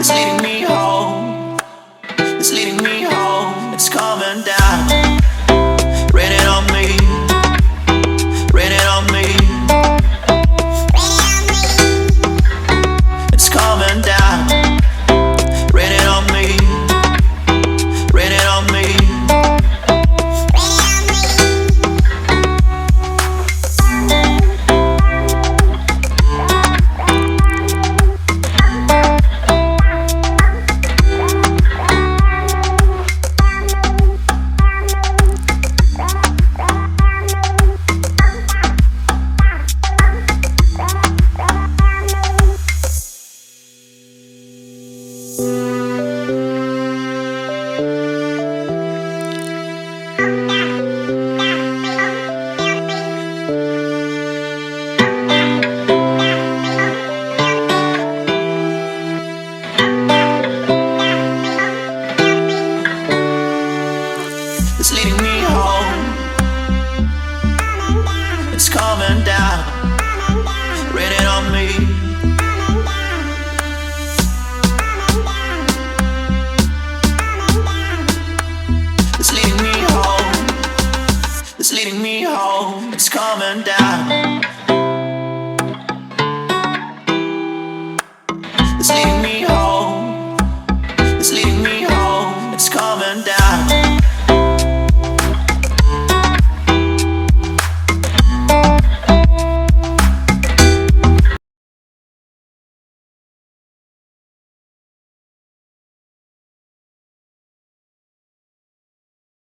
It's leading me home. It's leading me home. It's coming down. Raining on me. Raining on me. It's coming down. Raining on me. Raining on me. It's leading me home. It's coming down. Raining on me. It's leading me home. It's leading me home. It's coming down. It's leading me home. It's leading me home. It's coming down.